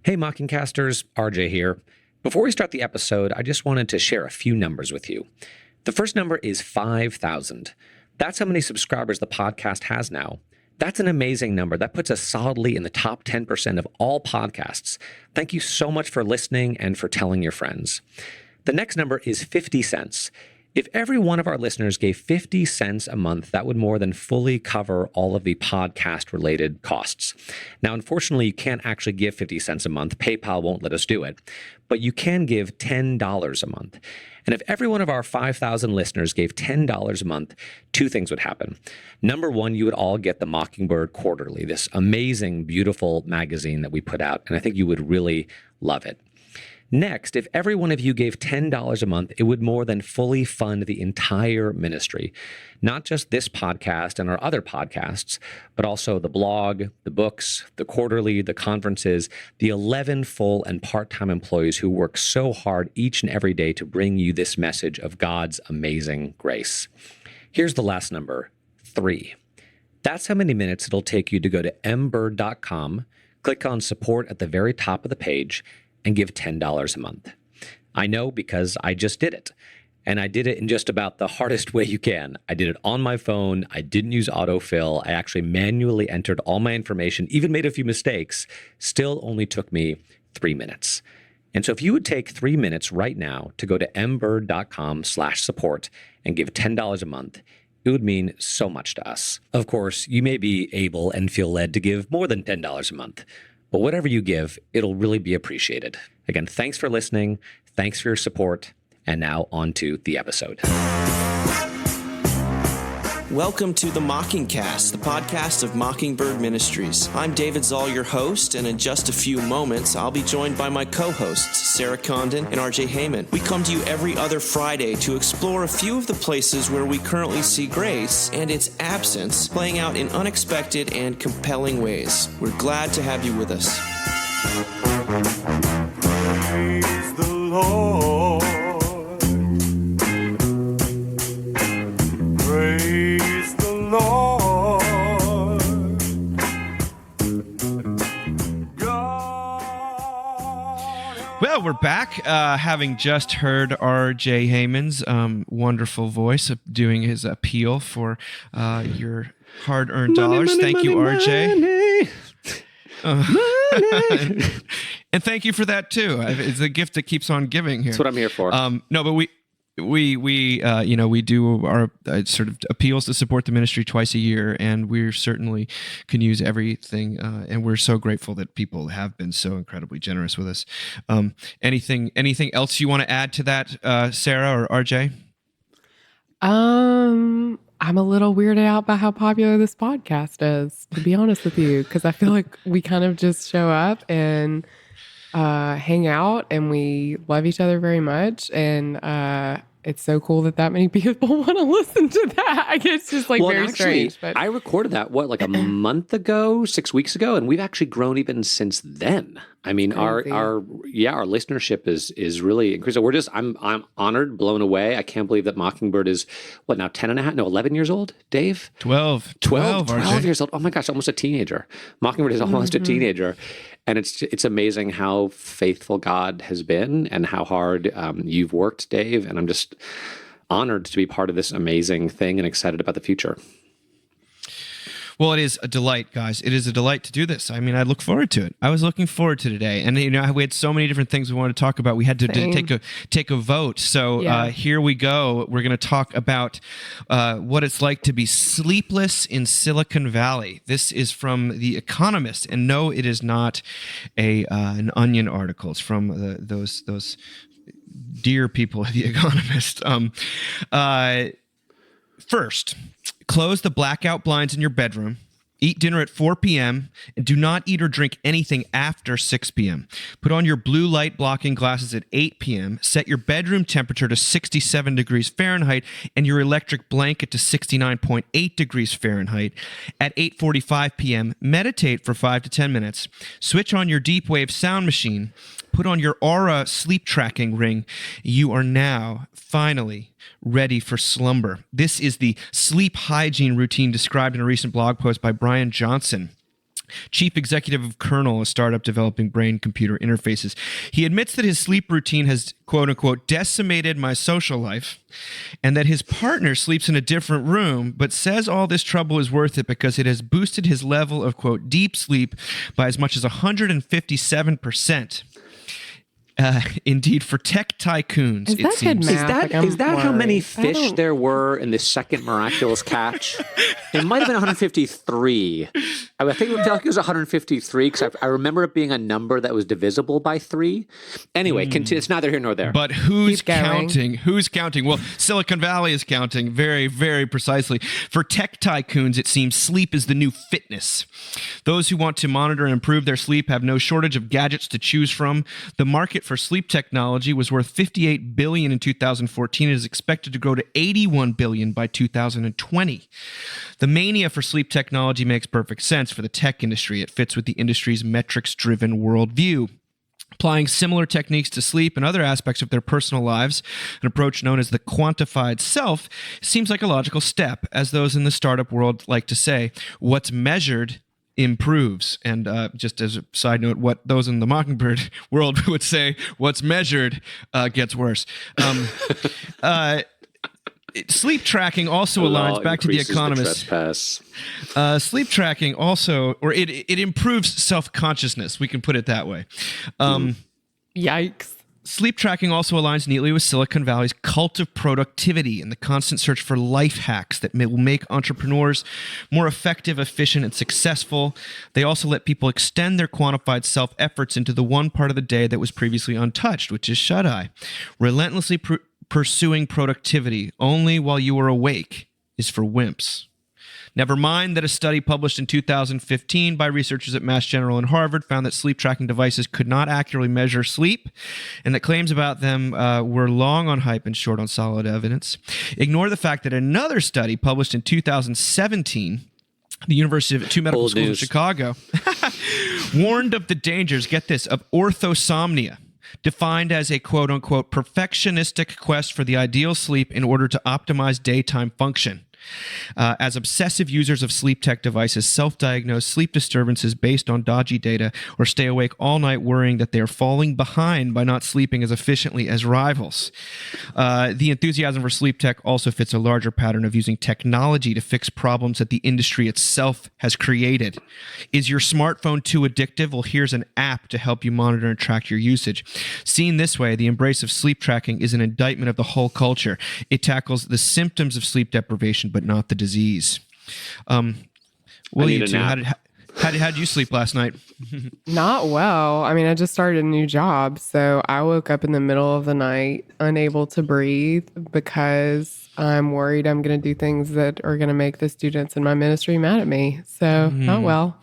Hey Mockingcasters, RJ here. Before we start the episode, I just wanted to share a few numbers with you. The first number is 5,000. That's how many subscribers the podcast has now. That's an amazing number. That puts us solidly in the top 10% of all podcasts. Thank you so much for listening and for telling your friends. The next number is 50 cents. If every one of our listeners gave 50 cents a month, that would more than fully cover all of the podcast-related costs. Now, unfortunately, you can't actually give 50 cents a month. PayPal won't let us do it. But you can give $10 a month. And if every one of our 5,000 listeners gave $10 a month, two things would happen. Number one, you would all get the Mockingbird Quarterly, this amazing, beautiful magazine that we put out. And I think you would really love it. Next, if every one of you gave $10 a month, it would more than fully fund the entire ministry. Not just this podcast and our other podcasts, but also the blog, the books, the quarterly, the conferences, the 11 full and part-time employees who work so hard each and every day to bring you this message of God's amazing grace. Here's the last number, 3. That's how many minutes it'll take you to go to mbird.com, click on support at the very top of the page, and give $10 a month. I know because I just did it. And I did it in just about the hardest way you can. I did it on my phone. I didn't use autofill. I actually manually entered all my information, even made a few mistakes. Still only took me 3 minutes. And so if you would take 3 minutes right now to go to mbird.com/support and give $10 a month, it would mean so much to us. Of course, you may be able and feel led to give more than $10 a month. But whatever you give, it'll really be appreciated. Again, thanks for listening. Thanks for your support. And now on to the episode. Welcome to the Mockingcast, the podcast of Mockingbird Ministries. I'm David Zoll, your host, and in just a few moments, I'll be joined by my co-hosts, Sarah Condon and RJ Heyman. We come to you every other Friday to explore a few of the places where we currently see grace and its absence playing out in unexpected and compelling ways. We're glad to have you with us. Praise the Lord. Praise the Lord. Well, we're back, having just heard R.J. Heyman's wonderful voice doing his appeal for your hard-earned dollars. Thank you, R.J. And thank you for that, too. It's a gift that keeps on giving here. That's what I'm here for. No, but we do our sort of appeals to support the ministry twice a year, and we certainly can use everything. And we're so grateful that people have been so incredibly generous with us. Anything else you want to add to that, Sarah or RJ? I'm a little weirded out by how popular this podcast is, to be honest with you, because I feel like we kind of just show up and hang out, and we love each other very much, and it's so cool that many people want to listen to that. I guess it's just very strange. But I recorded that like a month ago, 6 weeks ago, and we've actually grown even since then. I mean, our listenership is really increasing. I'm honored, blown away. I can't believe that Mockingbird is 11 years old, Dave? 12 years old. Oh my gosh, almost a teenager. Mockingbird is almost a teenager. And it's amazing how faithful God has been and how hard you've worked, Dave. And I'm just honored to be part of this amazing thing and excited about the future. Well, it is a delight, guys. It is a delight to do this. I mean, I look forward to it. I was looking forward to today. And, we had so many different things we wanted to talk about. We had to take a vote. So here we go. We're going to talk about what it's like to be sleepless in Silicon Valley. This is from The Economist. And no, it is not an Onion article. It's from those dear people at The Economist. First, close the blackout blinds in your bedroom. Eat dinner at 4 p.m. and do not eat or drink anything after 6 p.m. Put on your blue light blocking glasses at 8 p.m. Set your bedroom temperature to 67 degrees Fahrenheit and your electric blanket to 69.8 degrees Fahrenheit. At 8:45 p.m., meditate for 5 to 10 minutes. Switch on your deep wave sound machine. Put on your Aura sleep tracking ring. You are now finally ready for slumber. This is the sleep hygiene routine described in a recent blog post by Brian Johnson. chief executive of Kernel, a startup developing brain-computer interfaces. He admits that his sleep routine has, quote-unquote, decimated my social life, and that his partner sleeps in a different room, but says all this trouble is worth it because it has boosted his level of, quote, deep sleep by as much as 157%. Indeed, for tech tycoons, Is it that seems. good Is math? that Like, I'm is that how many worried. fish there were in the second miraculous catch? It might have been 153. I think it felt like it was 153 because I remember it being a number that was divisible by 3. Anyway, it's neither here nor there. But who's Keep going. counting? Who's counting? Well, Silicon Valley is counting very, very precisely. For tech tycoons, it seems sleep is the new fitness. Those who want to monitor and improve their sleep have no shortage of gadgets to choose from. The market for sleep technology was worth $58 billion in 2014 and is expected to grow to $81 billion by 2020. The mania for sleep technology makes perfect sense for the tech industry. It fits with the industry's metrics-driven worldview. Applying similar techniques to sleep and other aspects of their personal lives, an approach known as the quantified self, seems like a logical step. As those in the startup world like to say, what's measured improves. And just as a side note, what those in the Mockingbird world would say, what's measured gets worse. Sleep tracking also aligns back to the Economist. Sleep tracking also, or it improves self-consciousness. We can put it that way. Yikes. Sleep tracking also aligns neatly with Silicon Valley's cult of productivity and the constant search for life hacks that will make entrepreneurs more effective, efficient, and successful. They also let people extend their quantified self-efforts into the one part of the day that was previously untouched, which is shut-eye. Relentlessly pursuing productivity only while you are awake is for wimps. Never mind that a study published in 2015 by researchers at Mass General and Harvard found that sleep tracking devices could not accurately measure sleep, and that claims about them were long on hype and short on solid evidence. Ignore the fact that another study published in 2017, the University of Two Medical Schools of Chicago, warned of the dangers, get this, of orthosomnia, defined as a quote-unquote perfectionistic quest for the ideal sleep in order to optimize daytime function. As obsessive users of sleep tech devices self-diagnose sleep disturbances based on dodgy data or stay awake all night worrying that they are falling behind by not sleeping as efficiently as rivals. The enthusiasm for sleep tech also fits a larger pattern of using technology to fix problems that the industry itself has created. Is your smartphone too addictive? Well, here's an app to help you monitor and track your usage. Seen this way, the embrace of sleep tracking is an indictment of the whole culture. It tackles the symptoms of sleep deprivation, but not the disease. Will you two, how did you sleep last night? Not well. I mean, I just started a new job, so I woke up in the middle of the night, unable to breathe because I'm worried I'm going to do things that are going to make the students in my ministry mad at me. So not well.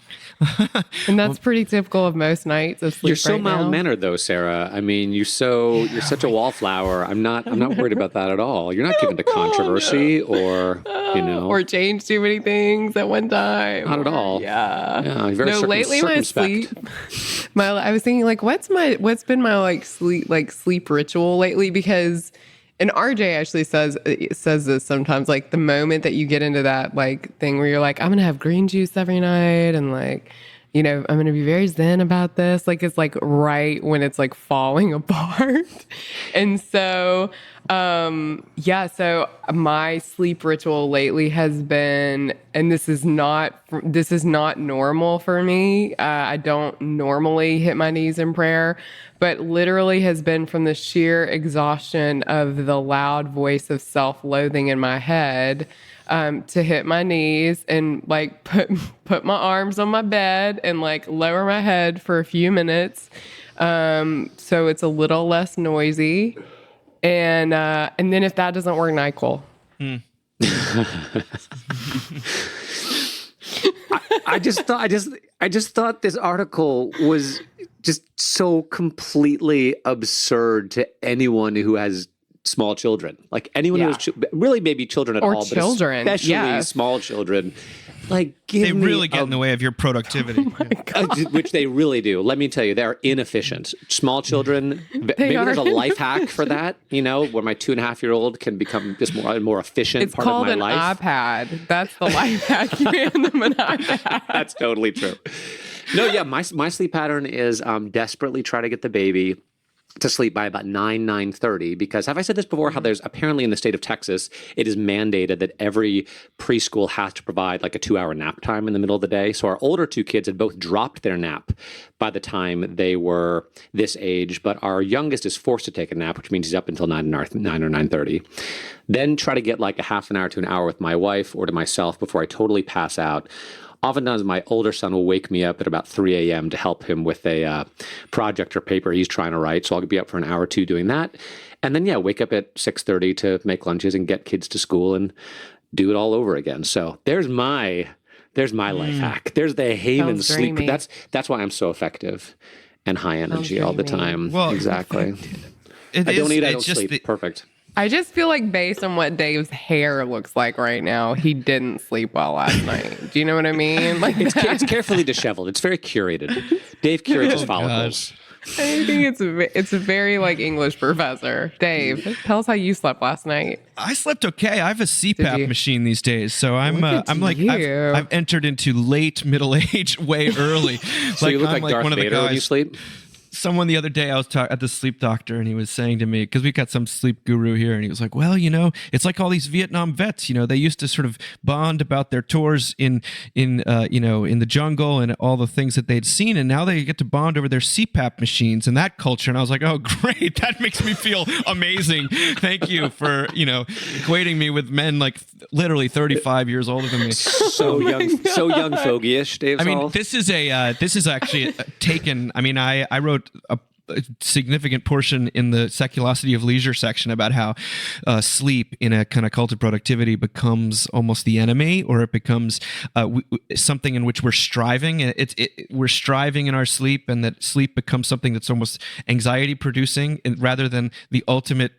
And that's pretty typical of most nights of sleep. You're so right now. mild-mannered, though, Sarah. I mean, you're such a wallflower. I'm not worried about that at all. You're not given to controversy or change too many things at one time. Not at all. Yeah. You're very Lately my circumspect. sleep. I was thinking like, what's been my sleep ritual lately? Because, and RJ actually says this sometimes, like the moment that you get into that like thing where you're like, I'm gonna have green juice every night, and like, I'm gonna be very zen about this. Like it's like right when it's like falling apart, and so. So my sleep ritual lately has been, and this is not normal for me. I don't normally hit my knees in prayer, but literally has been from the sheer exhaustion of the loud voice of self-loathing in my head, to hit my knees and like put my arms on my bed and like lower my head for a few minutes. So it's a little less noisy. And then if that doesn't work, NyQuil. I just thought this article was just so completely absurd to anyone who has small children. Like anyone who has really maybe children at or all, children, but especially small children. Like, They really get in the way of your productivity. which they really do. Let me tell you, they're inefficient. Small children, maybe there's a life hack for that, where my 2.5-year-old can become just more efficient It's part of called my an life. iPad. That's the life hack. You hand them an iPad. That's totally true. No, yeah, my sleep pattern is desperately try to get the baby to sleep by about 9:30, because have I said this before, how there's apparently in the state of Texas, it is mandated that every preschool has to provide like a 2-hour nap time in the middle of the day. So our older two kids had both dropped their nap by the time they were this age, but our youngest is forced to take a nap, which means he's up until 9 or 9:30. Then try to get like a half an hour to an hour with my wife or to myself before I totally pass out. Oftentimes, my older son will wake me up at about 3 a.m. to help him with a project or paper he's trying to write. So I'll be up for an hour or two doing that. And then, wake up at 6:30 to make lunches and get kids to school and do it all over again. So there's my life hack. There's the Heyman Sounds sleep. dreamy. That's why I'm so effective and high energy all the dreamy. time. Well, exactly. I don't eat, I don't sleep. Perfect. I just feel like based on what Dave's hair looks like right now, he didn't sleep well last night. Do you know what I mean? Like It's carefully disheveled. It's very curated. Dave curates his follicles. I think it's a very like English professor. Dave, tell us how you slept last night. I slept okay. I have a Did CPAP you? machine these days, so I'm Look at like you. I've entered into late middle age way early. So you look I'm like Darth one of the Vader guys. when you sleep? Someone the other day, I was at the sleep doctor, and he was saying to me, because we got some sleep guru here, and he was like, well, it's like all these Vietnam vets, they used to sort of bond about their tours in the jungle and all the things that they'd seen, and now they get to bond over their CPAP machines and that culture. And I was like, oh, great, that makes me feel amazing. Thank you for, equating me with men like literally 35 years older than me. So young, fogyish, Dave. I mean, Saul. this is actually taken. I mean, I wrote a significant portion in the Seculosity of Leisure section about how sleep in a kind of cult of productivity becomes almost the enemy, or it becomes something in which we're striving. We're striving in our sleep, and that sleep becomes something that's almost anxiety producing, rather than the ultimate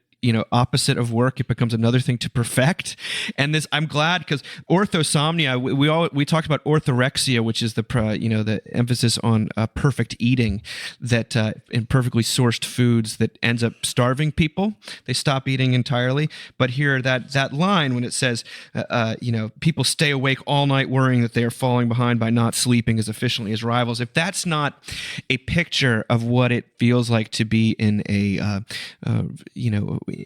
opposite of work. It becomes another thing to perfect. And this, I'm glad, because orthosomnia, we talked about orthorexia, which is the emphasis on perfect eating, that in perfectly sourced foods that ends up starving people. They stop eating entirely. But here, that line when it says, people stay awake all night worrying that they are falling behind by not sleeping as efficiently as rivals. If that's not a picture of what it feels like to be in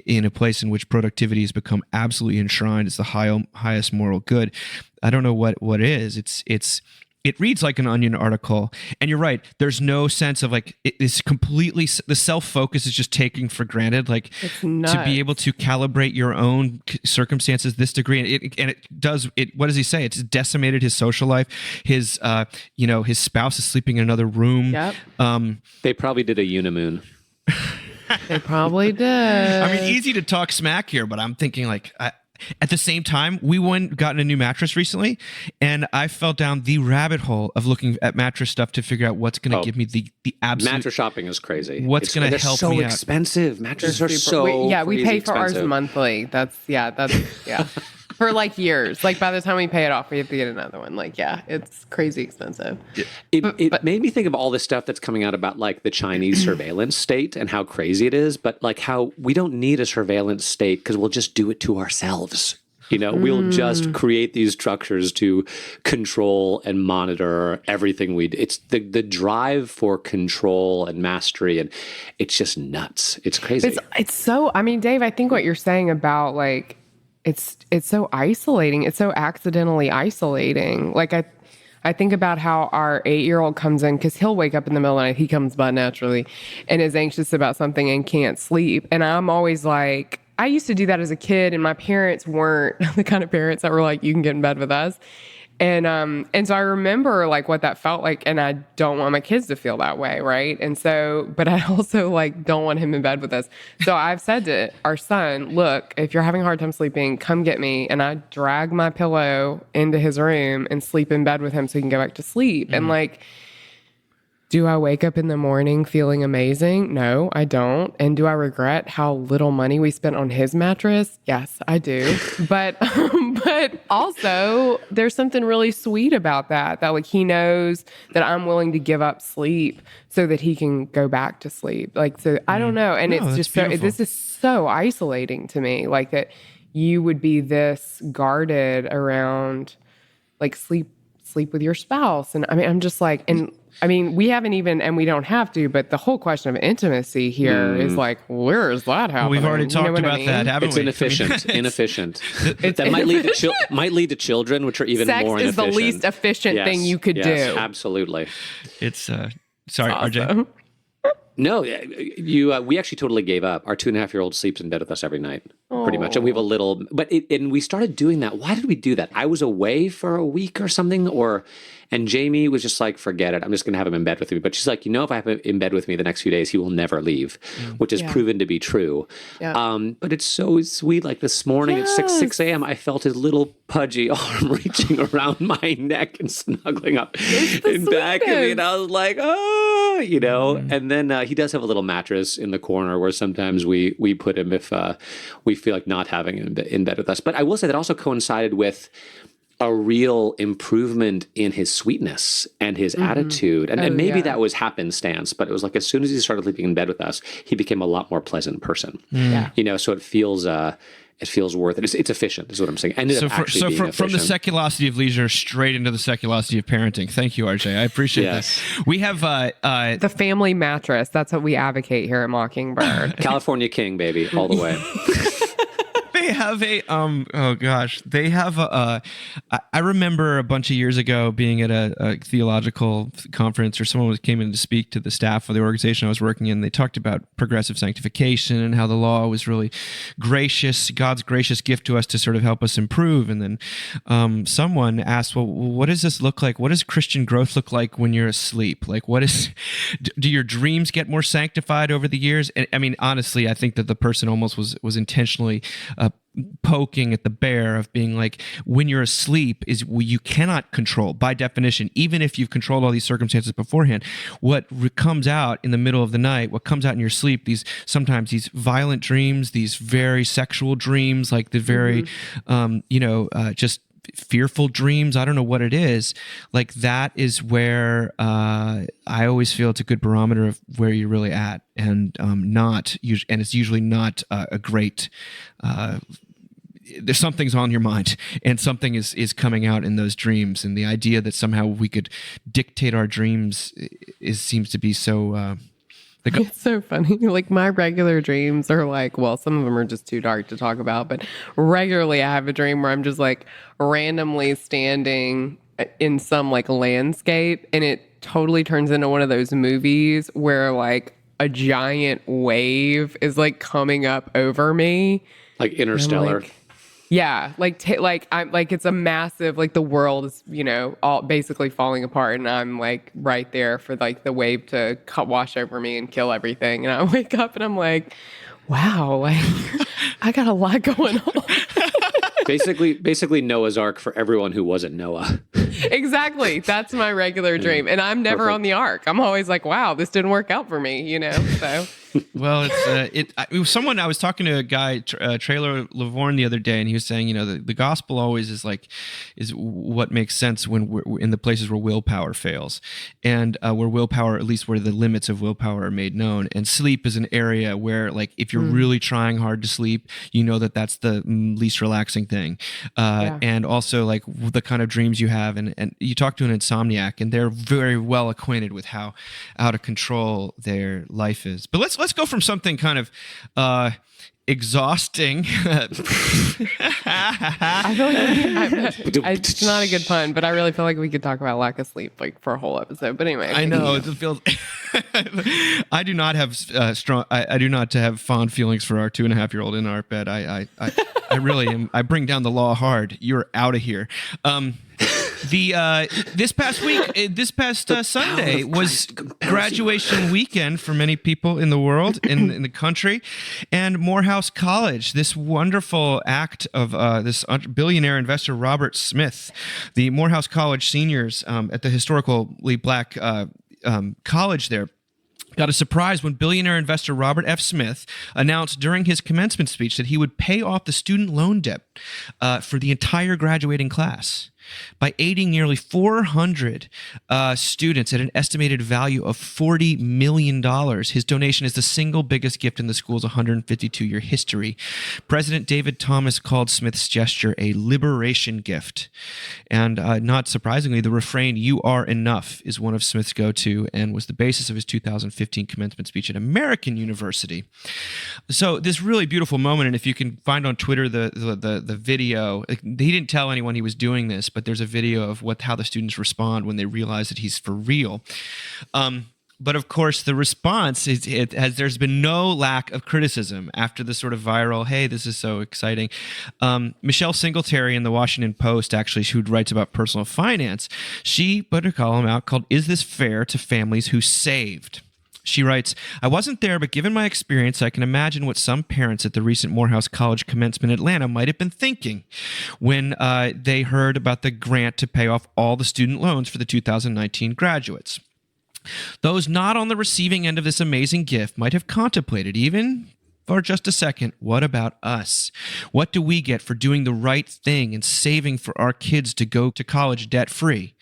in a place in which productivity has become absolutely enshrined as the highest moral good, I don't know what is. It reads like an Onion article, and you're right. There's no sense of like it's completely, the self-focus is just taken for granted. Like It's nuts. to be able to calibrate your own circumstances this degree, and it does. What does he say? It's decimated his social life. His spouse is sleeping in another room. Yep. They probably did a unimoon. They probably did. I mean, easy to talk smack here, but I'm thinking like. At the same time, we gotten a new mattress recently, and I fell down the rabbit hole of looking at mattress stuff to figure out what's going to give me the absolute. Mattress shopping is crazy. What's going to help so me out? expensive. Mattresses are so we crazy pay for expensive. ours monthly. That's for like years. Like by the time we pay it off, we have to get another one. Like it's crazy expensive. It made me think of all this stuff that's coming out about like the Chinese surveillance state and how crazy it is, but like how we don't need a surveillance state because we'll just do it to ourselves. We'll just create these structures to control and monitor everything we do. It's the drive for control and mastery, and it's just nuts. It's crazy. It's so. I mean, Dave, I think what you're saying about like it's so isolating. It's so accidentally isolating. Like I think about how our 8-year-old comes in because he'll wake up in the middle of the night. He comes by naturally and is anxious about something and can't sleep. And I'm always like, I used to do that as a kid, and my parents weren't the kind of parents that were like, you can get in bed with us. And so I remember like what that felt like, and I don't want my kids to feel that way, right? And so, but I also like don't want him in bed with us. So I've said to our son, look, if you're having a hard time sleeping, come get me. And I drag my pillow into his room and sleep in bed with him so he can go back to sleep. And like, do I wake up in the morning feeling amazing? No, I don't. And do I regret how little money we spent on his mattress? Yes, I do. But But also, there's something really sweet about that like he knows that I'm willing to give up sleep so that he can go back to sleep. Like, so I don't know. And it's just so, this is so isolating to me, like that you would be this guarded around like sleep with your spouse. And I mean, I'm just like, and I mean, we haven't even, and we don't have to, but the whole question of intimacy here is like, where is that happening? Well, we've already talked about that, haven't it's we? inefficient. Inefficient. That might lead to children, which are even Sex more inefficient. Sex is the least efficient thing you could do. Absolutely. It's sorry, awesome. RJ. No, we actually totally gave up. Our 2.5-year-old sleeps in bed with us every night, pretty much. And we have a little, and we started doing that. Why did we do that? I was away for a week or something, and Jamie was just like, forget it. I'm just going to have him in bed with me. But she's like, if I have him in bed with me the next few days, he will never leave, which has proven to be true. Yeah. But it's so sweet. Like this morning at 6 a.m., I felt his little pudgy arm reaching around my neck and snuggling up in back of me. And I was like, and then he does have a little mattress in the corner where sometimes we put him if we feel like not having him in bed with us. But I will say that also coincided with a real improvement in his sweetness and his attitude. And maybe that was happenstance, but it was like as soon as he started sleeping in bed with us, he became a lot more pleasant person. Yeah. So it feels worth it. It's efficient, is what I'm saying. From the seculosity of leisure straight into the seculosity of parenting. Thank you, RJ. I appreciate that. We have the family mattress. That's what we advocate here at Mockingbird. California King, baby, all the way. They have I remember a bunch of years ago being at a theological conference, or someone came in to speak to the staff of the organization I was working in. They talked about progressive sanctification and how the law was really gracious, God's gracious gift to us to sort of help us improve. And then someone asked, well, what does this look like? What does Christian growth look like when you're asleep? Like, do your dreams get more sanctified over the years? And I mean, honestly, I think that the person almost was intentionally poking at the bear of being like, when you're asleep you cannot control by definition, even if you've controlled all these circumstances beforehand, what comes out in the middle of the night, what comes out in your sleep, sometimes these violent dreams, these very sexual dreams, like the very just fearful dreams. I don't know what it is. Like that is where I always feel it's a good barometer of where you're really at, and it's usually not a great. There's something's on your mind, and something is coming out in those dreams, and the idea that somehow we could dictate our dreams seems to be so. It's so funny. Like my regular dreams are like, well, some of them are just too dark to talk about, but regularly I have a dream where I'm just like randomly standing in some like landscape, and it totally turns into one of those movies where like a giant wave is like coming up over me. Like Interstellar. Yeah, I'm like it's a massive, like the world is all basically falling apart, and I'm like right there for like the wave to wash over me and kill everything, and I wake up and I'm like, wow, like I got a lot going on. Basically Noah's Ark for everyone who wasn't Noah. Exactly, that's my regular dream, and I'm never on the ark. I'm always like, wow, this didn't work out for me, So. Well, it was someone I was talking to a guy, Trailer Lavorne, the other day, and he was saying, the gospel always is what makes sense when we're in the places where willpower fails, and where willpower, at least where the limits of willpower are made known. And sleep is an area where, like, if you're really trying hard to sleep, that's the least relaxing thing, and also like the kind of dreams you have, and you talk to an insomniac, and they're very well acquainted with how out of control their life is. But let's go from something kind of exhausting. I feel like it's not a good pun, but I really feel like we could talk about lack of sleep like for a whole episode. But anyway, I know it feels. I do not have I do not have fond feelings for our 2.5-year-old in our bed. I really am. I bring down the law hard. You're out of here. This past Sunday was graduation weekend for many people in the world, in the country, and Morehouse College, this wonderful act of this billionaire investor Robert Smith, the Morehouse College seniors at the historically black college there, got a surprise when billionaire investor Robert F. Smith announced during his commencement speech that he would pay off the student loan debt for the entire graduating class by aiding nearly 400 students at an estimated value of $40 million. His donation is the single biggest gift in the school's 152-year history. President David Thomas called Smith's gesture a liberation gift. And not surprisingly, the refrain, "You are enough," is one of Smith's go-to and was the basis of his 2015 commencement speech at American University. So this really beautiful moment, and if you can find on Twitter the video, he didn't tell anyone he was doing this, but there's a video of how the students respond when they realize that he's for real. But of course, the response there's been no lack of criticism after the sort of viral, "Hey, this is so exciting." Michelle Singletary in the Washington Post, actually, who writes about personal finance, she put a column out called "Is This Fair to Families Who Saved?" She writes, "I wasn't there, but given my experience, I can imagine what some parents at the recent Morehouse College commencement in Atlanta might have been thinking when they heard about the grant to pay off all the student loans for the 2019 graduates. Those not on the receiving end of this amazing gift might have contemplated, even for just a second, what about us? What do we get for doing the right thing and saving for our kids to go to college debt-free?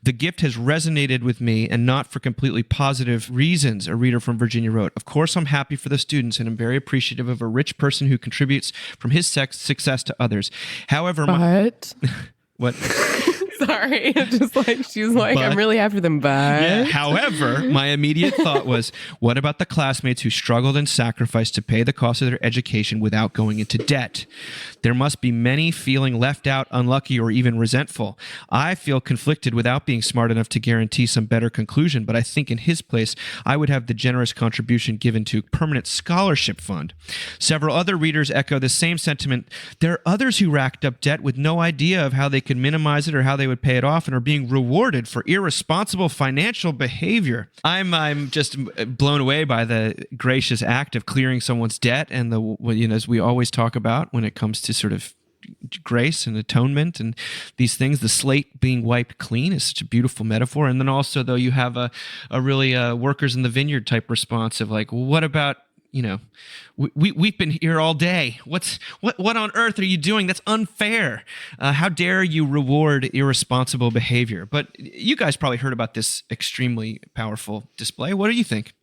The gift has resonated with me, and not for completely positive reasons," a reader from Virginia wrote. "Of course, I'm happy for the students, and I'm very appreciative of a rich person who contributes from his success to others. However, what?" Sorry, just like she's like, "I'm really happy for them, but..." Yeah. However, my immediate thought was, what about the classmates who struggled and sacrificed to pay the cost of their education without going into debt? There must be many feeling left out, unlucky, or even resentful. I feel conflicted without being smart enough to guarantee some better conclusion, but I think in his place, I would have the generous contribution given to permanent scholarship fund." Several other readers echo the same sentiment. There are others who racked up debt with no idea of how they could minimize it or how they would pay it off and are being rewarded for irresponsible financial behavior. I'm just blown away by the gracious act of clearing someone's debt, and as we always talk about when it comes to sort of grace and atonement and these things, the slate being wiped clean is such a beautiful metaphor. And then also, though, you have a really workers in the vineyard type response of like, well, what about, we've been here all day. What on earth are you doing? That's unfair. How dare you reward irresponsible behavior? But you guys probably heard about this extremely powerful display. What do you think?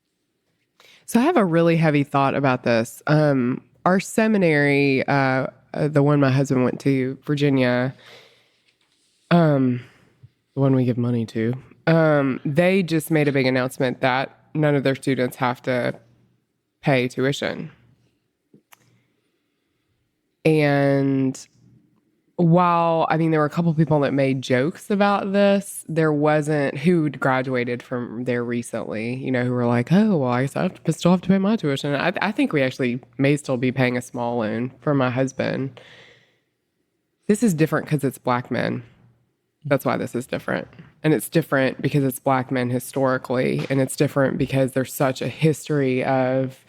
So I have a really heavy thought about this. Our seminary, the one my husband went to, Virginia, the one we give money to, they just made a big announcement that none of their students have to pay tuition. And while, there were a couple people that made jokes about this, there wasn't who'd graduated from there recently, who were like, "Oh, well, I guess I still have to pay my tuition." I think we actually may still be paying a small loan for my husband. This is different because it's Black men. That's why this is different. And it's different because it's Black men historically. And it's different because there's such a history of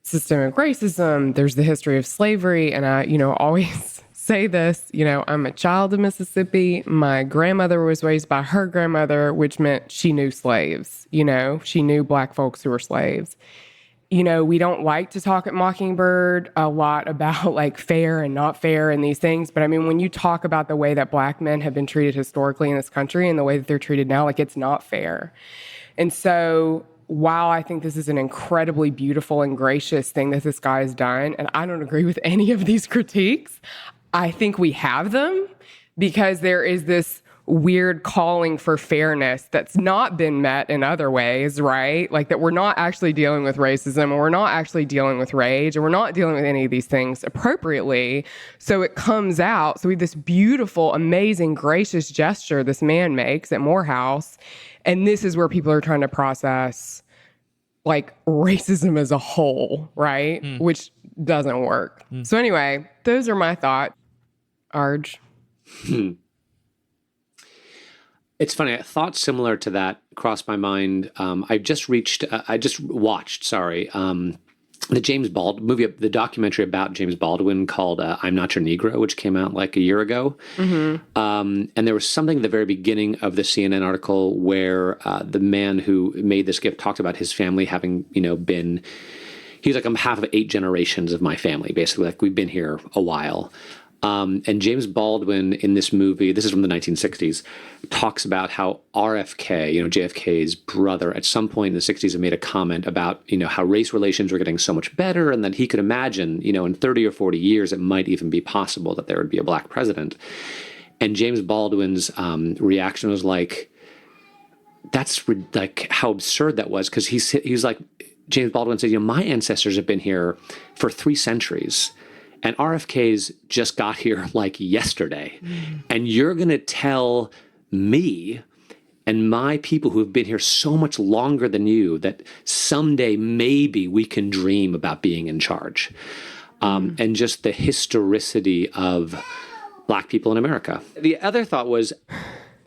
systemic racism. There's the history of slavery. And I, always say this, I'm a child of Mississippi. My grandmother was raised by her grandmother, which meant she knew slaves. She knew Black folks who were slaves. We don't like to talk at Mockingbird a lot about like fair and not fair and these things. But when you talk about the way that Black men have been treated historically in this country and the way that they're treated now, like it's not fair. And so while I think this is an incredibly beautiful and gracious thing that this guy has done, and I don't agree with any of these critiques, I think we have them because there is this weird calling for fairness that's not been met in other ways, right? Like that we're not actually dealing with racism, or we're not actually dealing with rage, or we're not dealing with any of these things appropriately. So it comes out. So we have this beautiful, amazing, gracious gesture this man makes at Morehouse. And this is where people are trying to process like racism as a whole, right? Which doesn't work. So anyway, those are my thoughts. Arj. It's funny. A thought similar to that crossed my mind. I just watched the James Baldwin movie, the documentary about James Baldwin called I'm Not Your Negro, which came out like a year ago. And there was something at the very beginning of the CNN article where the man who made this gift talked about his family having, been, he's like, I'm half of 8 generations of my family, basically. Like, we've been here a while. And James Baldwin in this movie, this is from the 1960s, talks about how RFK, JFK's brother, at some point in the 60s had made a comment about, how race relations were getting so much better and that he could imagine, in 30 or 40 years, it might even be possible that there would be a black president. And James Baldwin's reaction was like, that's like how absurd that was, because he's like, James Baldwin said, my ancestors have been here for 3 centuries. And RFK's just got here like yesterday. And you're going to tell me and my people who have been here so much longer than you that someday maybe we can dream about being in charge. And just the historicity of Black people in America. The other thought was,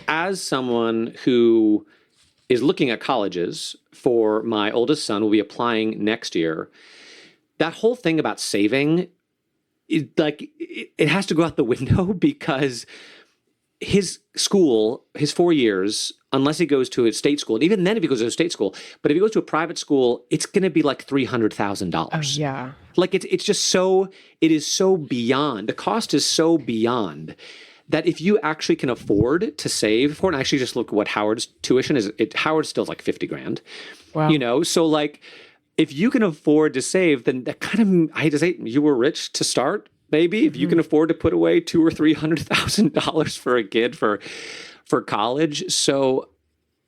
as someone who is looking at colleges for my oldest son, will be applying next year, that whole thing about saving, it has to go out the window, because his school, his 4 years, unless he goes to a state school, and even then if he goes to a state school, but if he goes to a private school, it's going to be like $300,000. Oh, yeah. Like it's just so, it is so beyond, the cost is so beyond that if you actually can afford to save for it, and actually just look at what Howard's tuition is, Howard's still like $50,000, Wow. So like, if you can afford to save, then that kind of, I hate to say it, you were rich to start, maybe. If you can afford to put away $200,000 or $300,000 for a kid for college. So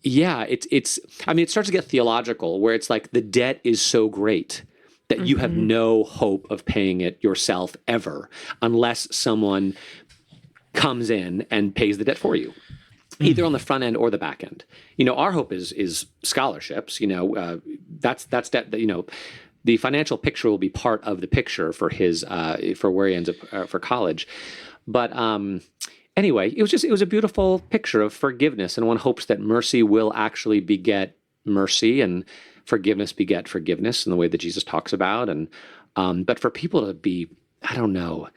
yeah, it's I mean, it starts to get theological, where it's like the debt is so great that you have no hope of paying it yourself ever, unless someone comes in and pays the debt for you, either on the front end or the back end. Our hope is scholarships. That's that. The financial picture will be part of the picture for his for where he ends up for college. But anyway, it was a beautiful picture of forgiveness, and one hopes that mercy will actually beget mercy, and forgiveness beget forgiveness in the way that Jesus talks about. And but for people to be, I don't know,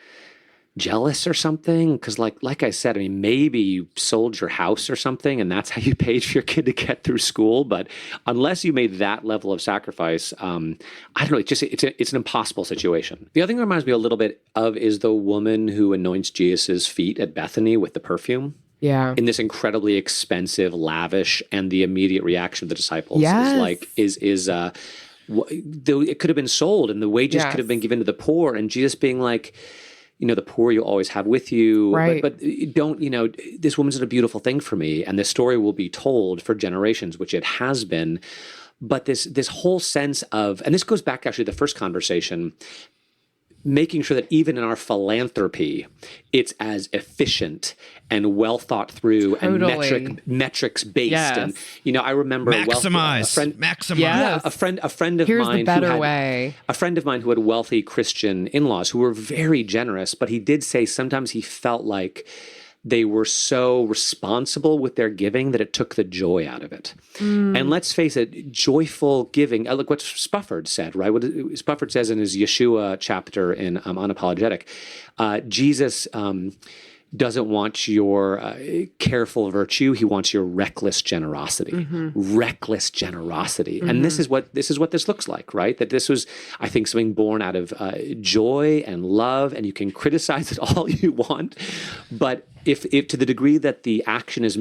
jealous or something, because like I said, I mean, maybe you sold your house or something and that's how you paid for your kid to get through school, but unless you made that level of sacrifice, I don't know, it's an impossible situation. The other thing that reminds me a little bit of is the woman who anoints Jesus's feet at Bethany with the perfume. Yeah. In this incredibly expensive, lavish, and the immediate reaction of the disciples Yes. it could have been sold and the wages could have been given to the poor, and Jesus being like, the poor you'll always have with you, right. but don't, this woman's done a beautiful thing for me, and this story will be told for generations, which it has been. But this whole sense of, and this goes back actually to the first conversation, making sure that even in our philanthropy, it's as efficient and well thought through and metrics based. Yes. And I remember maximize. Yeah. A friend of Here's mine the better who had, way. A friend of mine who had wealthy Christian in-laws who were very generous, but he did say sometimes he felt like they were so responsible with their giving that it took the joy out of it. And let's face it, joyful giving, look what Spufford said, right? What Spufford says in his Yeshua chapter in Unapologetic, Jesus doesn't want your careful virtue. He wants your reckless generosity. Reckless generosity. And this is what this looks like, right? That this was, I think, something born out of joy and love, and you can criticize it all you want, but if to the degree that the action is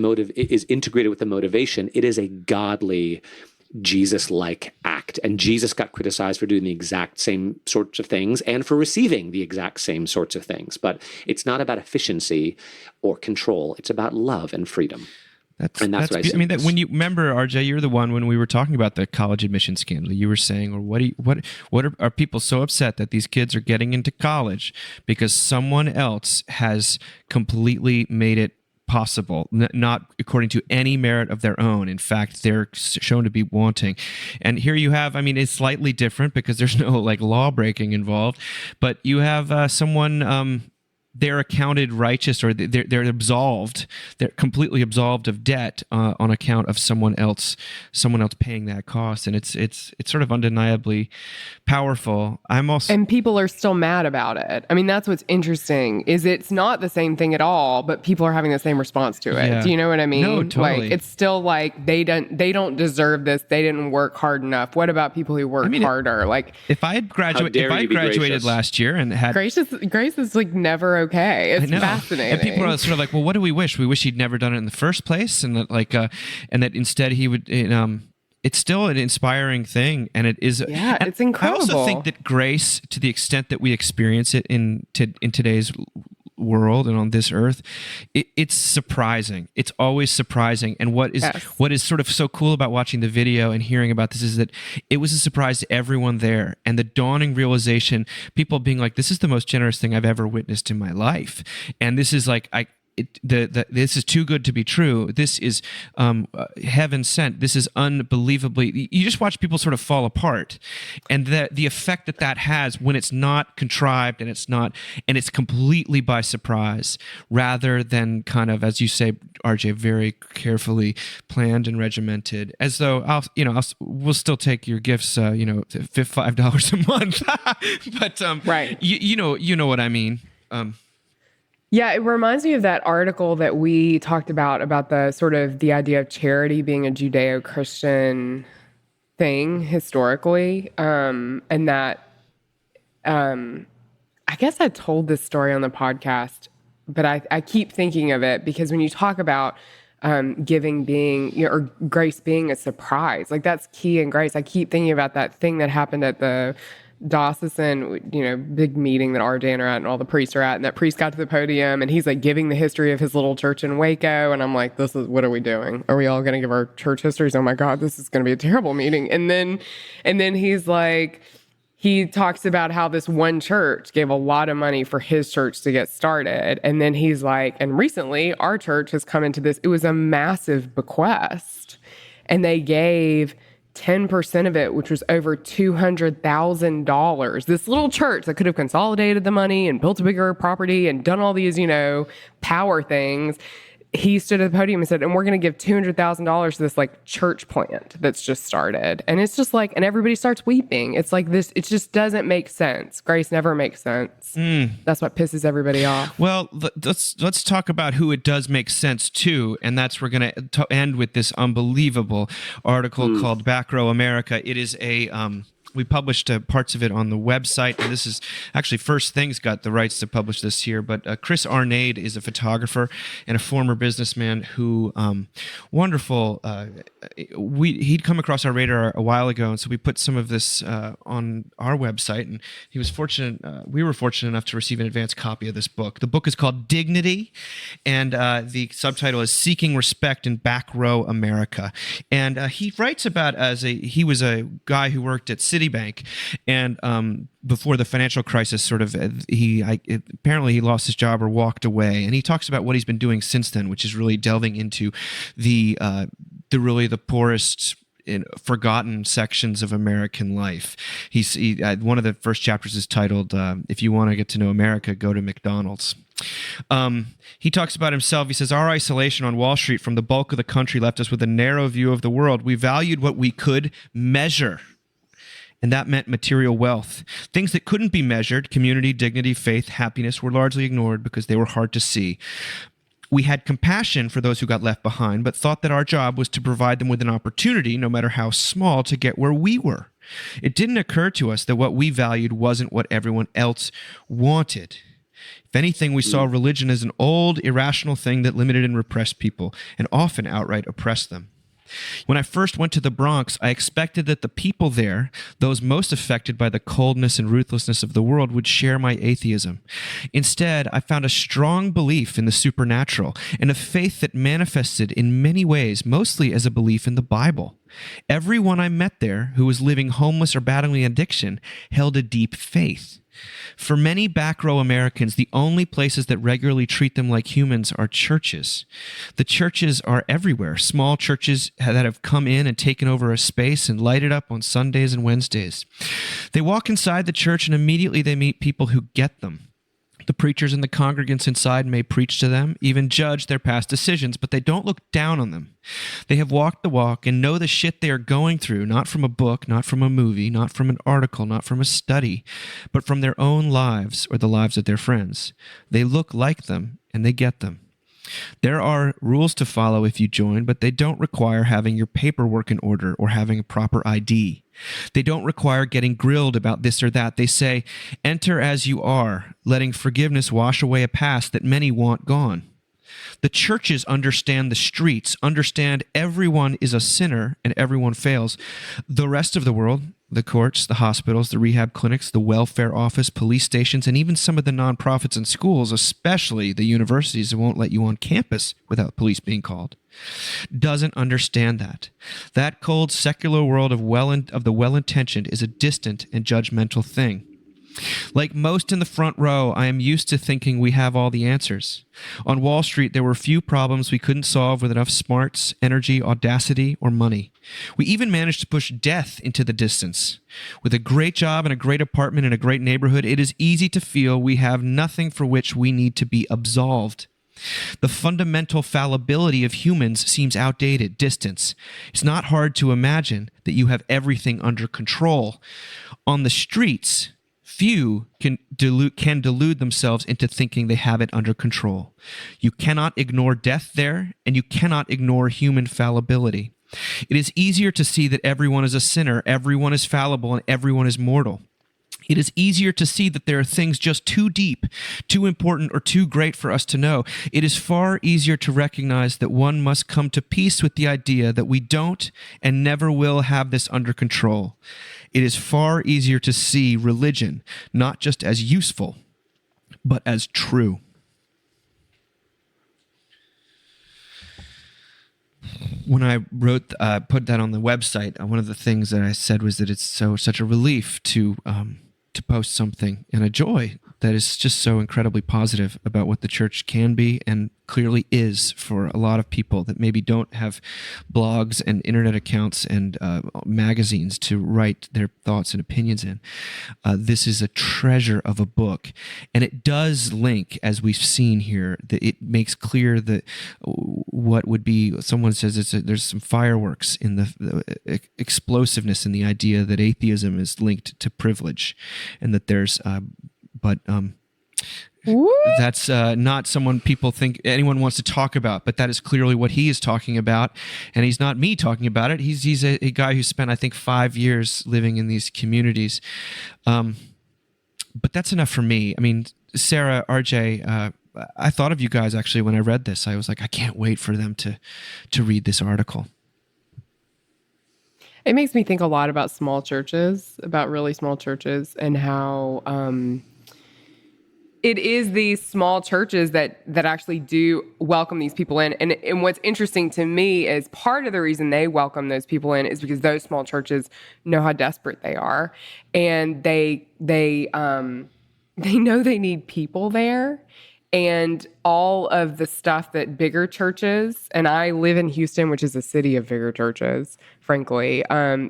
integrated with the motivation, it is a godly, Jesus-like act. And Jesus got criticized for doing the exact same sorts of things and for receiving the exact same sorts of things. But it's not about efficiency or control. It's about love and freedom. That's what I see. I mean, that when you remember, RJ, you're the one when we were talking about the college admission scandal. You were saying, or what are people so upset that these kids are getting into college because someone else has completely made it possible, not according to any merit of their own. In fact, they're shown to be wanting. And here you have, I mean, it's slightly different because there's no law breaking involved, but you have someone they're accounted righteous, or they're absolved. They're completely absolved of debt on account of someone else paying that cost, and it's sort of undeniably powerful. And people are still mad about it. I mean, that's what's interesting. Is it's not the same thing at all, but people are having the same response to it. Yeah. Do you know what I mean? No, totally. Like, it's still like they don't deserve this. They didn't work hard enough. What about people who worked harder? Like, if I had graduated gracious? last year and had grace is like never okay. It's fascinating. And people are sort of like, well, what do we wish? We wish he'd never done it in the first place, and that instead he would. It's still an inspiring thing, and it is. Yeah, it's incredible. I also think that grace, to the extent that we experience it in today's world and on this earth, it's surprising. It's always surprising. And what is sort of so cool about watching the video and hearing about this is that it was a surprise to everyone there, and the dawning realization, people being like, this is the most generous thing I've ever witnessed in my life, and this is like this is too good to be true. This is heaven sent. This is unbelievably. You just watch people sort of fall apart, and the effect that has when it's not contrived and it's completely by surprise, rather than kind of, as you say, RJ, very carefully planned and regimented. As though we'll still take your gifts, $5 a month, but right. You know what I mean. Yeah, it reminds me of that article that we talked about the sort of the idea of charity being a Judeo-Christian thing historically, and that I guess I told this story on the podcast, but I keep thinking of it because when you talk about giving being, or grace being a surprise, like that's key in grace. I keep thinking about that thing that happened at the diocesan, big meeting that RJ and are at and all the priests are at, and that priest got to the podium and he's like giving the history of his little church in Waco, and I'm like, what are we doing? Are we all going to give our church histories? Oh my God, this is going to be a terrible meeting. And then he's like, he talks about how this one church gave a lot of money for his church to get started. And then he's like, and recently our church has come into this, it was a massive bequest, and they gave 10% of it, which was over $200,000. This little church that could have consolidated the money and built a bigger property and done all these, power things. He stood at the podium and said, and we're going to give $200,000 to this like church plant that's just started. And it's just like, and everybody starts weeping. It's like this, it just doesn't make sense. Grace never makes sense. That's what pisses everybody off. Well, let's talk about who it does make sense to. And that's, we're going to end with this unbelievable article called Back Row America. It is we published parts of it on the website, and this is actually First Things got the rights to publish this here, but Chris Arnade is a photographer and a former businessman who, wonderful, he'd come across our radar a while ago, and so we put some of this on our website, and we were fortunate enough to receive an advance copy of this book. The book is called Dignity, and the subtitle is Seeking Respect in Back Row America, and he writes about he was a guy who worked at Citibank, and before the financial crisis, sort of, apparently he lost his job or walked away, and he talks about what he's been doing since then, which is really delving into the poorest in forgotten sections of American life. One of the first chapters is titled, "If you want to get to know America, go to McDonald's." He talks about himself. He says, "Our isolation on Wall Street from the bulk of the country left us with a narrow view of the world. We valued what we could measure, and that meant material wealth. Things that couldn't be measured, community, dignity, faith, happiness, were largely ignored because they were hard to see. We had compassion for those who got left behind, but thought that our job was to provide them with an opportunity, no matter how small, to get where we were. It didn't occur to us that what we valued wasn't what everyone else wanted. If anything, we saw religion as an old, irrational thing that limited and repressed people, and often outright oppressed them. When I first went to the Bronx, I expected that the people there, those most affected by the coldness and ruthlessness of the world, would share my atheism. Instead, I found a strong belief in the supernatural and a faith that manifested in many ways, mostly as a belief in the Bible. Everyone I met there who was living homeless or battling addiction held a deep faith. For many back row Americans, the only places that regularly treat them like humans are churches. The churches are everywhere, small churches that have come in and taken over a space and light it up on Sundays and Wednesdays. They walk inside the church and immediately they meet people who get them. The preachers and the congregants inside may preach to them, even judge their past decisions, but they don't look down on them. They have walked the walk and know the shit they are going through, not from a book, not from a movie, not from an article, not from a study, but from their own lives or the lives of their friends. They look like them and they get them. There are rules to follow if you join, but they don't require having your paperwork in order or having a proper ID. They don't require getting grilled about this or that. They say, enter as you are, letting forgiveness wash away a past that many want gone. The churches understand the streets, understand everyone is a sinner and everyone fails. The rest of the world, the courts, the hospitals, the rehab clinics, the welfare office, police stations, and even some of the nonprofits and schools, especially the universities that won't let you on campus without police being called, doesn't understand that. That cold secular world of the well-intentioned is a distant and judgmental thing. Like most in the front row, I am used to thinking we have all the answers. On Wall Street, there were few problems we couldn't solve with enough smarts, energy, audacity, or money. We even managed to push death into the distance. With a great job and a great apartment in a great neighborhood, it is easy to feel we have nothing for which we need to be absolved. The fundamental fallibility of humans seems outdated, distance. It's not hard to imagine that you have everything under control. On the streets, few can delude themselves into thinking they have it under control. You cannot ignore death there, and you cannot ignore human fallibility. It is easier to see that everyone is a sinner, everyone is fallible, and everyone is mortal. It is easier to see that there are things just too deep, too important, or too great for us to know. It is far easier to recognize that one must come to peace with the idea that we don't and never will have this under control. It is far easier to see religion not just as useful, but as true. When I put that on the website, one of the things that I said was that it's such a relief to post something and a joy that is just so incredibly positive about what the church can be and clearly is for a lot of people that maybe don't have blogs and internet accounts and magazines to write their thoughts and opinions in. This is a treasure of a book, and it does link, as we've seen here, that it makes clear that what would be, someone says there's some fireworks in the explosiveness in the idea that atheism is linked to privilege, and that there's that's not someone people think anyone wants to talk about, but that is clearly what he is talking about, and he's not me talking about it. He's a guy who spent, I think, 5 years living in these communities. But that's enough for me. I mean, Sarah, RJ, I thought of you guys actually when I read this. I was like, I can't wait for them to read this article. It makes me think a lot about small churches, about really small churches, and how it is these small churches that actually do welcome these people in. And what's interesting to me is part of the reason they welcome those people in is because those small churches know how desperate they are, and they know they need people there. And all of the stuff that bigger churches, and I live in Houston, which is a city of bigger churches, frankly,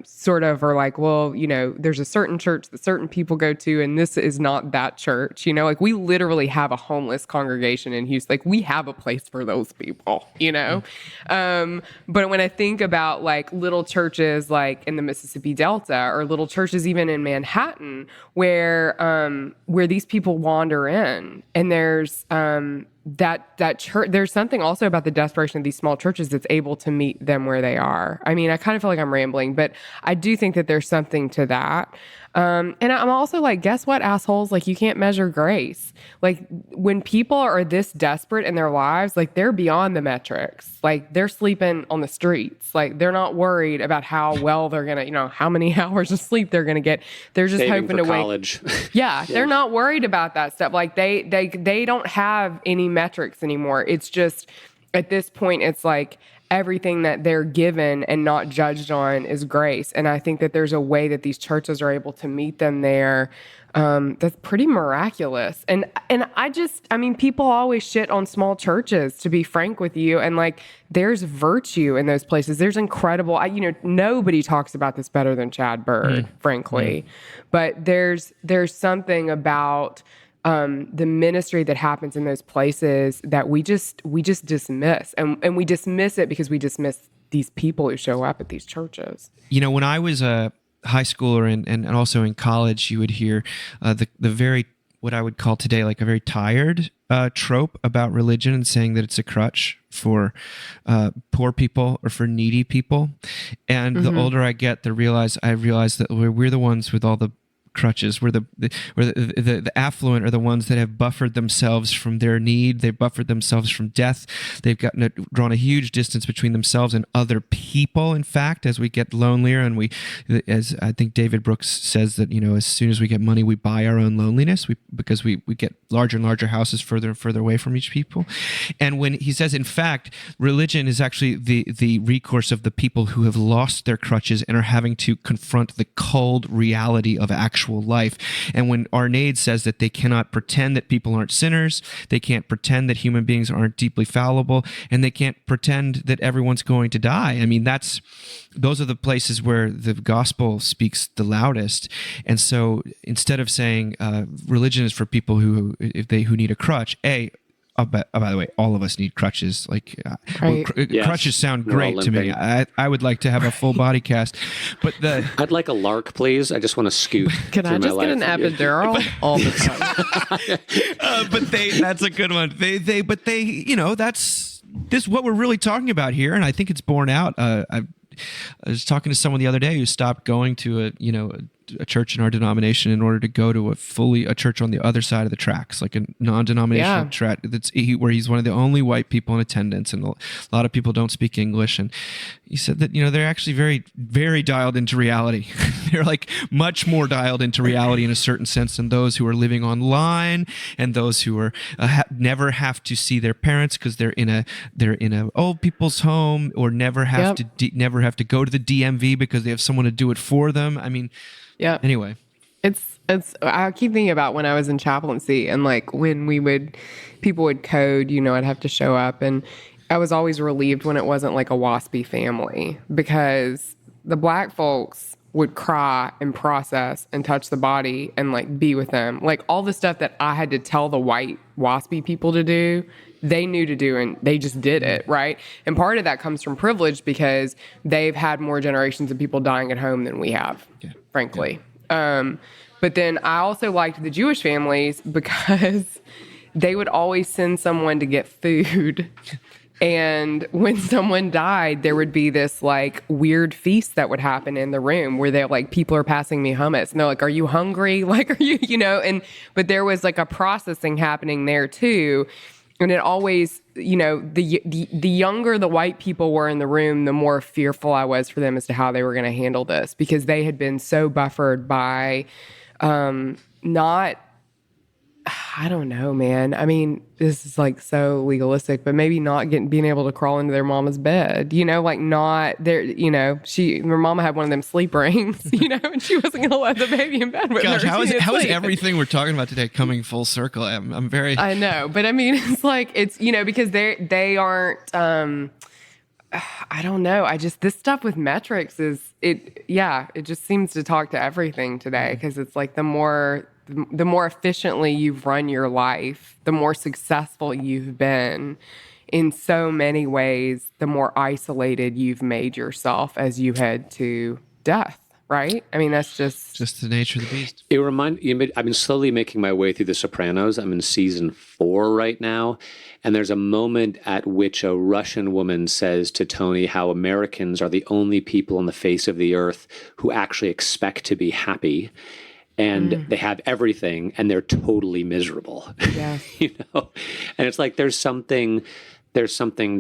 sort of are like, well, you know, there's a certain church that certain people go to, and this is not that church. You know, like we literally have a homeless congregation in Houston. Like we have a place for those people, you know? But when I think about like little churches like in the Mississippi Delta or little churches even in Manhattan where these people wander in, and there's that church, there's something also about the desperation of these small churches that's able to meet them where they are. I mean, I kind of feel like I'm rambling, but I do think that there's something to that. And I'm also like, guess what, assholes? Like, you can't measure grace. Like, when people are this desperate in their lives, like, they're beyond the metrics. Like, they're sleeping on the streets. Like, they're not worried about how well they're gonna, you know, how many hours of sleep they're gonna get. They're just Saving hoping for to college. Yeah, they're not worried about that stuff. Like, they don't have any metrics anymore. It's just, at this point, it's like, everything that they're given and not judged on is grace. And I think that there's a way that these churches are able to meet them there that's pretty miraculous. And I mean, people always shit on small churches, to be frank with you. And like, there's virtue in those places. There's incredible, nobody talks about this better than Chad Bird, frankly. But there's something about the ministry that happens in those places that we just dismiss, and we dismiss it because we dismiss these people who show up at these churches. When I was a high schooler and also in college, you would hear the very, what I would call today, like a very tired trope about religion, and saying that it's a crutch for poor people or for needy people. And the older I get, I realize that we're the ones with all the crutches. We're the affluent are the ones that have buffered themselves from their need. They've buffered themselves from death. They've drawn a huge distance between themselves and other people. In fact, as we get lonelier, and as I think David Brooks says, that as soon as we get money, we buy our own loneliness. Because we get larger and larger houses, further and further away from each people. And when he says, in fact, religion is actually the recourse of the people who have lost their crutches and are having to confront the cold reality of actual life. And when Arnaud says that they cannot pretend that people aren't sinners, they can't pretend that human beings aren't deeply fallible, and they can't pretend that everyone's going to die. I mean, those are the places where the gospel speaks the loudest. And so instead of saying religion is for people who need a crutch, by the way, all of us need crutches. Right. Crutches sound great to me. I would like to have a full body cast, but I'd like a lark, please. I just want to scoot. Can I just get an epidural all the time? But that's a good one. That's what we're really talking about here, and I think it's borne out. I was talking to someone the other day who stopped going to a church in our denomination in order to go to a church on the other side of the tracks, like a non-denominational track where he's one of the only white people in attendance, and a lot of people don't speak English. And he said that they're actually very, very dialed into reality. They're like much more dialed into reality in a certain sense than those who are living online, and those who are never have to see their parents because they're in a old people's home, or never have to go to the DMV because they have someone to do it for them. I mean. Yeah. Anyway, it's. I keep thinking about when I was in chaplaincy, and when people would code, I'd have to show up, and I was always relieved when it wasn't like a waspy family, because the Black folks would cry and process and touch the body and be with them. All the stuff that I had to tell the white waspy people to do, they knew to do, and they just did it, right? And part of that comes from privilege, because they've had more generations of people dying at home than we have, frankly. Yeah. But then I also liked the Jewish families because they would always send someone to get food. And when someone died, there would be this weird feast that would happen in the room where they're people are passing me hummus. And they're like, are you hungry? Are you, but there was a processing happening there too. And it always, the younger the white people were in the room, the more fearful I was for them as to how they were going to handle this, because they had been so buffered by I don't know, man. I mean, this is so legalistic, but maybe not being able to crawl into their mama's bed, not there, her mama had one of them sleep rings, and she wasn't going to let the baby in bed with her. Gosh, how is everything we're talking about today coming full circle? I know, but I mean, it's because they aren't, I don't know. This stuff with metrics it just seems to talk to everything today, because it's the more efficiently you've run your life, the more successful you've been in so many ways, the more isolated you've made yourself as you head to death, right? I mean, that's just the nature of the beast. I've been slowly making my way through The Sopranos. I'm in season 4 right now. And there's a moment at which a Russian woman says to Tony how Americans are the only people on the face of the earth who actually expect to be happy. And they have everything, and they're totally miserable. Yeah. And it's there's something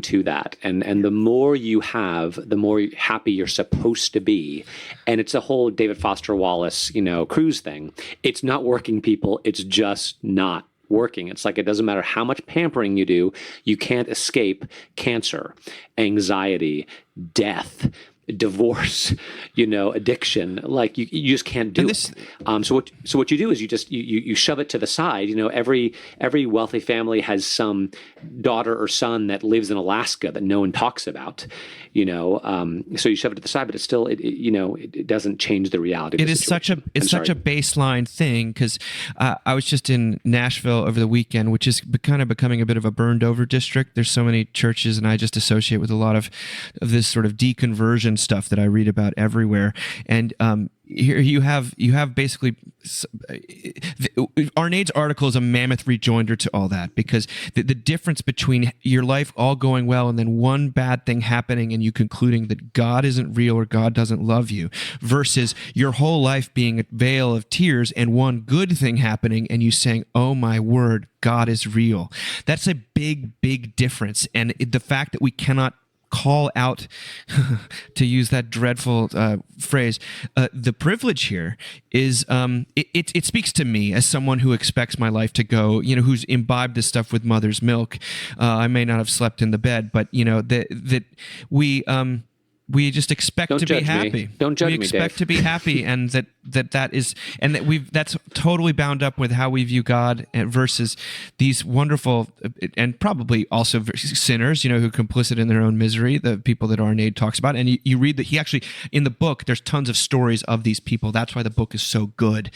to that. And the more you have, the more happy you're supposed to be. And it's a whole David Foster Wallace, cruise thing. It's not working, people. It's just not working. It's it doesn't matter how much pampering you do, you can't escape cancer, anxiety, death. divorce, addiction. Like you just can't do it. So what you do is you shove it to the side. Every wealthy family has some daughter or son that lives in Alaska that no one talks about. So you shove it to the side, but it's still it doesn't change the reality of the situation. Such a baseline thing, because I was just in Nashville over the weekend, which is kind of becoming a bit of a burned over district. There's so many churches, and I just associate with a lot of this sort of deconversion stuff that I read about everywhere. And here you have basically Arnade's article is a mammoth rejoinder to all that, because the difference between your life all going well and then one bad thing happening and you concluding that God isn't real or God doesn't love you, versus your whole life being a veil of tears and one good thing happening and you saying, oh my word, God is real. That's a big difference. And the fact that we cannot call out, to use that dreadful phrase, the privilege here is it speaks to me as someone who expects my life to go, who's imbibed this stuff with mother's milk. I may not have slept in the bed, but that we just expect to be happy. Don't judge me, We expect Dave. to be happy, and that is, and that's totally bound up with how we view God versus these wonderful and probably also sinners, who are complicit in their own misery, the people that Arnade talks about. And you read that he actually, in the book, there's tons of stories of these people. That's why the book is so good.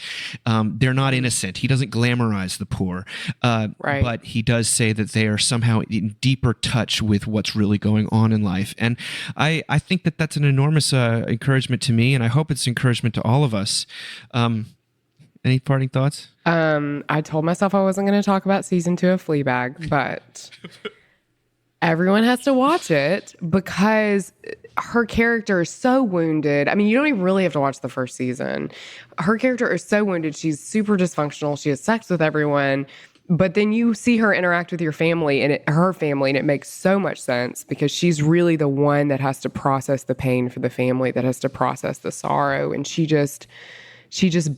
They're not innocent. He doesn't glamorize the poor, Right. but he does say that they are somehow in deeper touch with what's really going on in life. And I think that that's an enormous encouragement to me, and I hope it's encouragement to all of us. Any parting thoughts? I told myself I wasn't going to talk about season 2 of Fleabag, but everyone has to watch it because her character is so wounded. I mean, you don't even really have to watch the first season. Her character is so wounded. She's super dysfunctional. She has sex with everyone. But then you see her interact with your family and her family, and it makes so much sense because she's really the one that has to process the pain for the family, that has to process the sorrow, and she just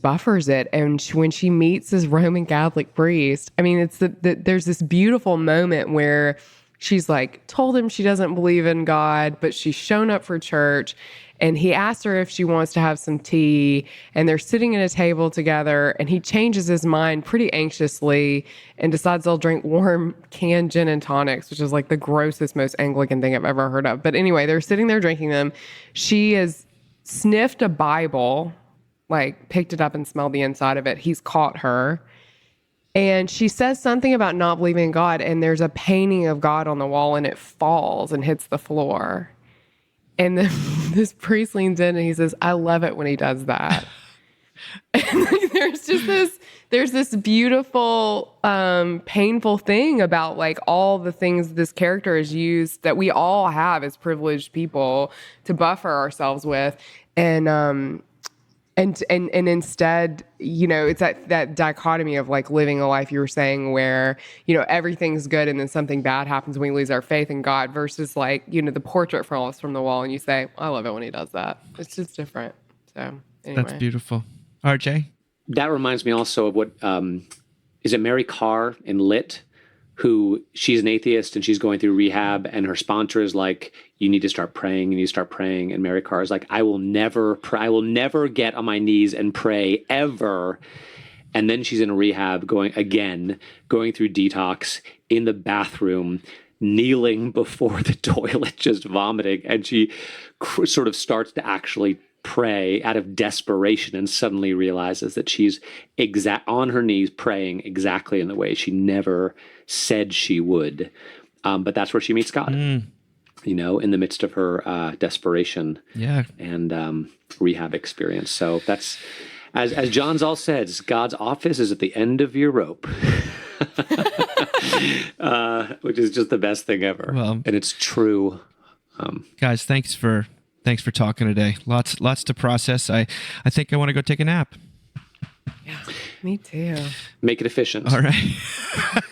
buffers it. And when she meets this Roman Catholic priest, I mean, it's there's this beautiful moment where she's like told him she doesn't believe in God, but she's shown up for church. And he asked her if she wants to have some tea, and they're sitting at a table together, and he changes his mind pretty anxiously and decides they'll drink warm canned gin and tonics, which is like the grossest, most Anglican thing I've ever heard of. But anyway, they're sitting there drinking them. She has sniffed a Bible, like picked it up and smelled the inside of it. He's caught her. And she says something about not believing in God, and there's a painting of God on the wall, and it falls and hits the floor. And then this priest leans in and he says, I love it when he does that. And like, there's this beautiful, painful thing about like all the things this character has used that we all have as privileged people to buffer ourselves with. And instead, it's that dichotomy of like living a life you were saying where, everything's good and then something bad happens when we lose our faith in God versus like, the portrait falls from the wall and you say, I love it when he does that. It's just different. So anyway. That's beautiful. RJ? That reminds me also of what, is it Mary Carr in Lit? Who she's an atheist and she's going through rehab, and her sponsor is like, you need to start praying, and Mary Carr is like, I will never get on my knees and pray ever. And then she's in rehab going through detox in the bathroom, kneeling before the toilet, just vomiting. And she sort of starts to actually pray out of desperation and suddenly realizes that she's on her knees praying exactly in the way she never said she would. But that's where she meets God, in the midst of her desperation and rehab experience. So that's, as John Zoll says, God's office is at the end of your rope, which is just the best thing ever. Well, and it's true. Guys, thanks for talking today. Lots to process. I think I want to go take a nap. Yeah, me too. Make it efficient. All right.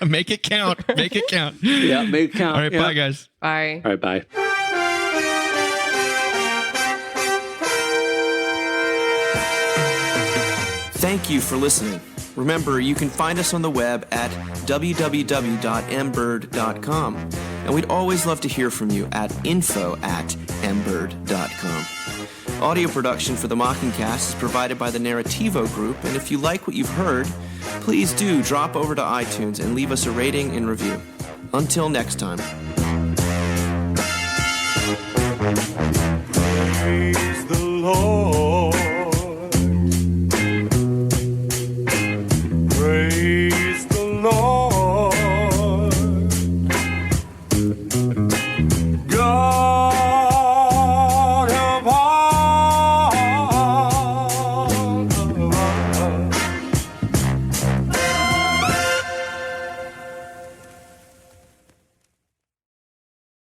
Make it count. Make it count. Yeah, make it count. All right, bye, guys. Bye. All right, bye. Thank you for listening. Remember, you can find us on the web at www.mbird.com. And we'd always love to hear from you at info@mbird.com. Audio production for the Mockingcast is provided by the Narrativo Group, and if you like what you've heard, please do drop over to iTunes and leave us a rating and review. Until next time. Praise the Lord.